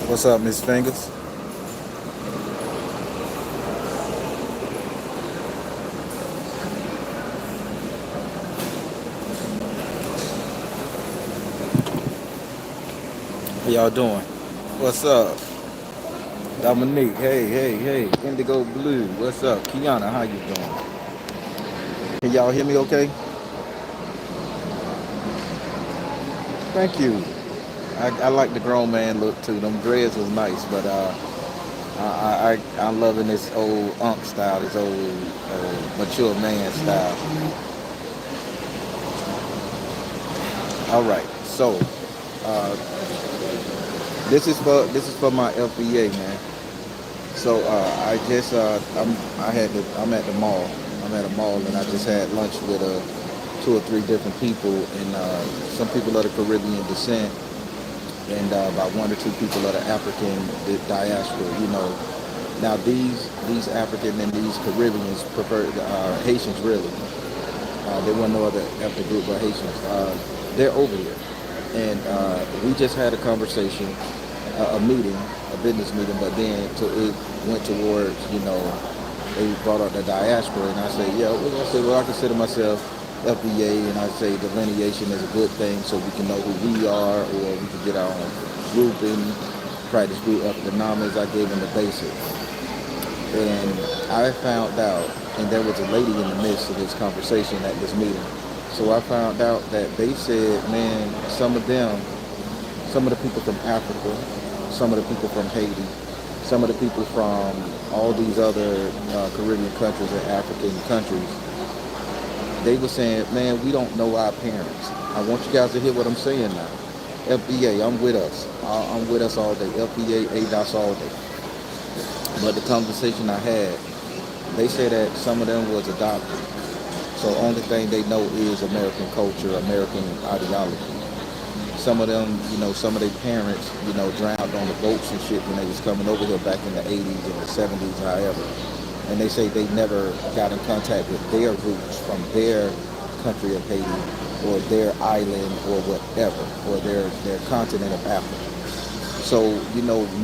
What's up, Miss Fingers? How y'all doing? What's up? Dominique, hey. Indigo Blue, what's up? Kiana, how you doing? Can y'all hear me okay? Thank you. I like the grown man look too. Them dreads was nice, but I'm loving this old unk style, this old mature man style. All right, so uh, this is for my FBA, man. So I just I'm at the mall. I'm at a mall and I just had lunch with two or three different people and some people of the Caribbean descent and about one or two people of the African diaspora. Now these African and these Caribbeans prefer Haitians really. There wasn't no other ethnic group but Haitians. They're over here, and we just had a conversation, a meeting, a business meeting. But then it went towards, they brought up the diaspora, and I say, yeah, I say, well, I consider myself FBA, and I say delineation is a good thing, so we can know who we are, or we can get our own grouping, practice group economics. I gave them the basics. And I found out, and there was a lady in the midst of this conversation at this meeting. So I found out that they said, man, some of the people from Africa, some of the people from Haiti, some of the people from all these other Caribbean countries and African countries, they were saying, man, we don't know our parents. I want you guys to hear what I'm saying now. FBA, I'm with us. I'm with us all day. FBA, ADOS all day. But the conversation I had, they said that some of them was adopted. So only thing they know is American culture, American ideology. Some of them, some of their parents, drowned on the boats and shit when they was coming over here back in the 80s and the 70s, however. And they say they never got in contact with their roots from their country of Haiti or their island or whatever, or their continent of Africa. So,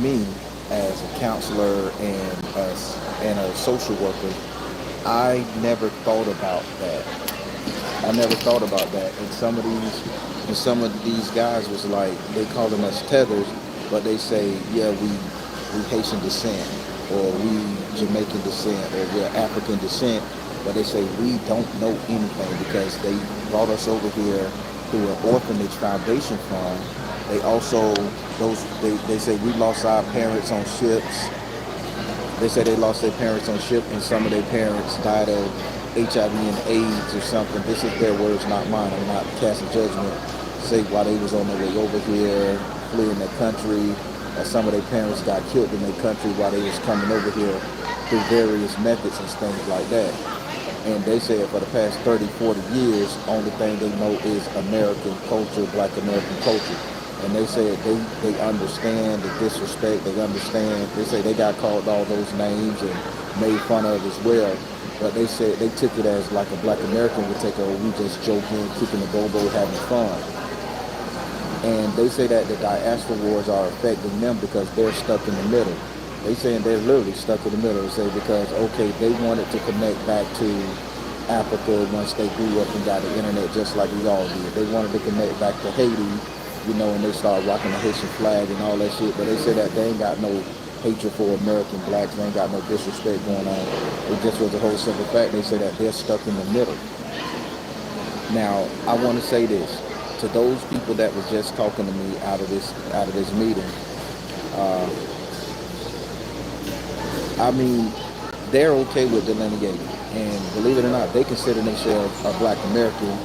me as a counselor and a social worker, I never thought about that. I never thought about that. And some of these guys was like, they calling us tethers, but they say, yeah, we Haitian descent, or we Jamaican descent, or we're African descent, but they say we don't know anything because they brought us over here through an orphanage foundation fund. They also, they say we lost our parents on ships. They say they lost their parents on ship, and some of their parents died of HIV and AIDS or something. This is their words, not mine. I'm not casting judgment. Say while they was on their way over here, fleeing their country, or some of their parents got killed in their country while they was coming over here through various methods and things like that. And they said for the past 30, 40 years, only thing they know is American culture, black American culture. And they said they understand the disrespect, they say they got called all those names and made fun of as well. But they said they took it as like a black American would take it, oh, we just joking, kicking the go-go, having fun. And they say that the diaspora wars are affecting them because they're stuck in the middle. They saying they're literally stuck in the middle. They say because, okay, they wanted to connect back to Africa once they grew up and got the internet just like we all did. They wanted to connect back to Haiti, and they started rocking the Haitian flag and all that shit. But they say that they ain't got no hatred for American blacks. They ain't got no disrespect going on. It just was a whole simple fact. They say that they're stuck in the middle. Now, I want to say this to those people that was just talking to me out of this meeting. I mean, they're okay with delineating, and believe it or not, they consider themselves a Black American,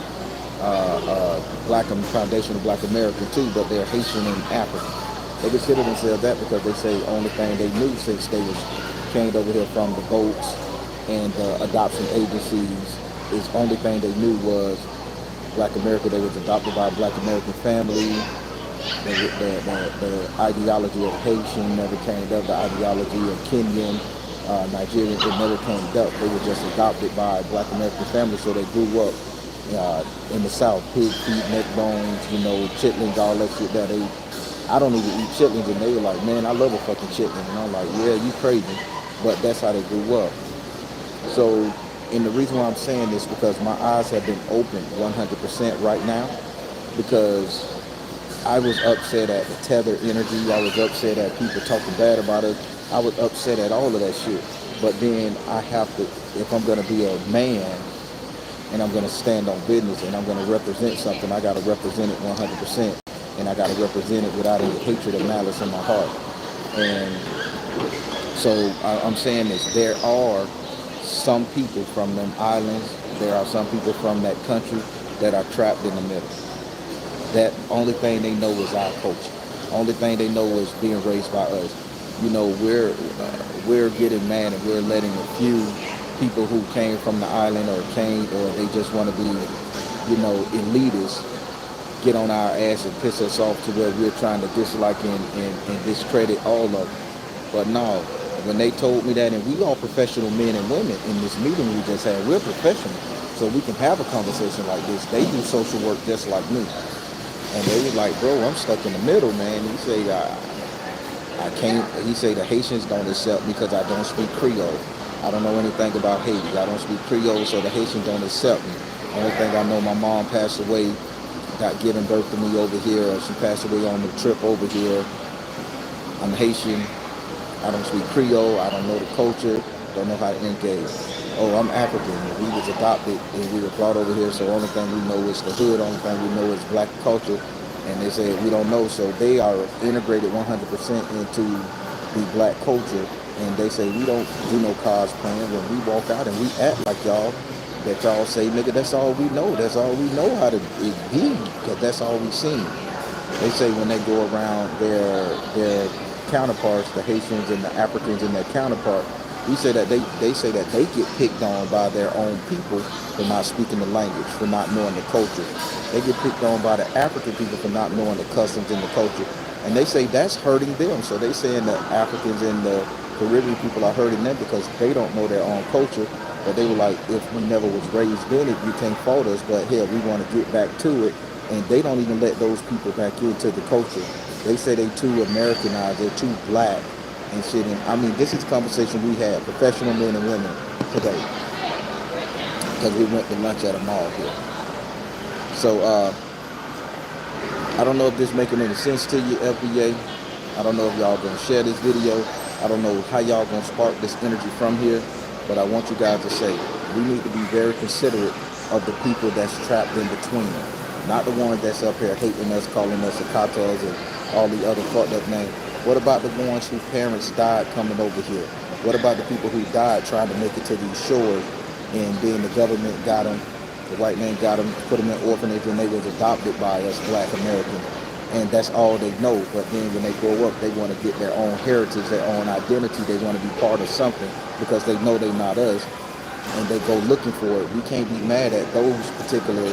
foundation of Black American too, but they're Haitian and African. They consider themselves that because they say the only thing they knew since they came over here from the boats and the adoption agencies is only thing they knew was Black America. They was adopted by a Black American family. The ideology of Haitian never came up. The ideology of Kenyan, Nigerian, it never came up. They were just adopted by a Black American family, so they grew up in the South. Pig feet, neck bones, chitlins, all that shit. I don't even eat chitlins, and they were like, man, I love a fucking chitlin. And I'm like, yeah, you crazy. But that's how they grew up. So, and the reason why I'm saying this because my eyes have been opened 100% right now, because I was upset at the tether energy. I was upset at people talking bad about us. I was upset at all of that shit. But then I have to, if I'm going to be a man and I'm going to stand on business and I'm going to represent something, I got to represent it 100%. And I got to represent it without any hatred or malice in my heart. And so I'm saying this, there are some people from them islands, there are some people from that country that are trapped in the middle. That only thing they know is our culture. Only thing they know is being raised by us. We're getting mad and we're letting a few people who came from the island or they just want to be, elitists get on our ass and piss us off to where we're trying to dislike and discredit all of them. But no, when they told me that, and we all professional men and women in this meeting we just had, we're professional, so we can have a conversation like this. They do social work just like me. And they was like, bro, I'm stuck in the middle, man. He say, I can't, he say the Haitians don't accept me because I don't speak Creole. I don't know anything about Haiti. I don't speak Creole, so the Haitians don't accept me. The only thing I know, my mom passed away, got given birth to me over here, or she passed away on the trip over here. I'm Haitian. I don't speak Creole. I don't know the culture. Don't know how to engage. Oh, I'm African. We was adopted and we were brought over here, so the only thing we know is the hood. Only thing we know is black culture. And they say we don't know, so they are integrated 100% into the black culture. And they say we don't do no cosplaying. When we walk out and we act like y'all, that y'all say, nigga, that's all we know. That's all we know how to be, because that's all we seen. They say when they go around their counterparts, the Haitians and the Africans and their counterpart, we say that they say that they get picked on by their own people for not speaking the language, for not knowing the culture. They get picked on by the African people for not knowing the customs and the culture. And they say that's hurting them. So they saying the Africans and the Caribbean people are hurting them because they don't know their own culture. But they were like, if we never was raised in it, you can't fault us. But hell, we want to get back to it. And they don't even let those people back into the culture. They say they too Americanized, they're too black and shit. And I mean, this is a conversation we had, professional men and women today, because we went to lunch at a mall here. So I don't know if this making any sense to you, FBA. I don't know if y'all gonna share this video. I don't know how y'all gonna spark this energy from here, but I want you guys to say we need to be very considerate of the people that's trapped in between them. Not the ones that's up here hating us, calling us Akatas and all the other fucked up names. What about the ones whose parents died coming over here? What about the people who died trying to make it to these shores, and then the government got them, the white man got them, put them in orphanage, and they was adopted by us black Americans. And that's all they know. But then when they grow up, they want to get their own heritage, their own identity. They want to be part of something because they know they're not us, and they go looking for it. We can't be mad at those particular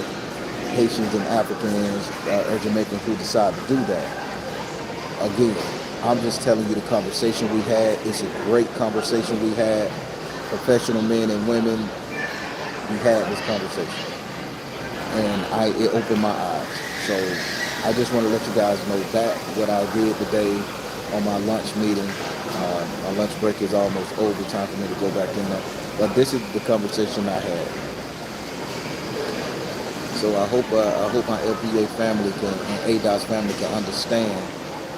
Haitians and Africans or Jamaicans who decide to do that. Again, I'm just telling you the conversation we had. It's a great conversation we had. Professional men and women, we had this conversation. And it opened my eyes. So I just want to let you guys know that what I did today on my lunch meeting. My lunch break is almost over. Time for me to go back in there. But this is the conversation I had. So I hope my FBA family and ADOS family can understand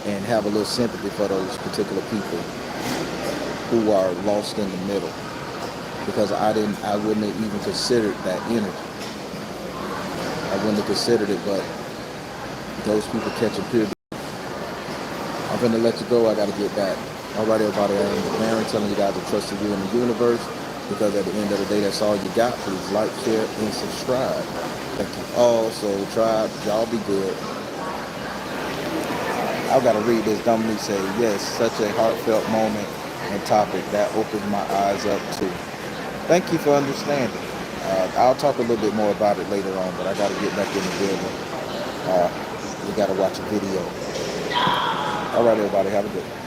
and have a little sympathy for those particular people who are lost in the middle. Because I wouldn't have even considered that energy. I wouldn't have considered it, but those people catching pure. I'm gonna let you go. I gotta get back. All right, everybody. I am Baron telling you guys to trust you in the universe, because at the end of the day, that's all you got. Please like, share, and subscribe. Thank you all. So, tribe, y'all be good. I've got to read this. Dumbly say, yes, such a heartfelt moment and topic that opens my eyes up too. Thank you for understanding. I'll talk a little bit more about it later on, but I got to get back in the building. We got to watch a video. All right, everybody, have a good one.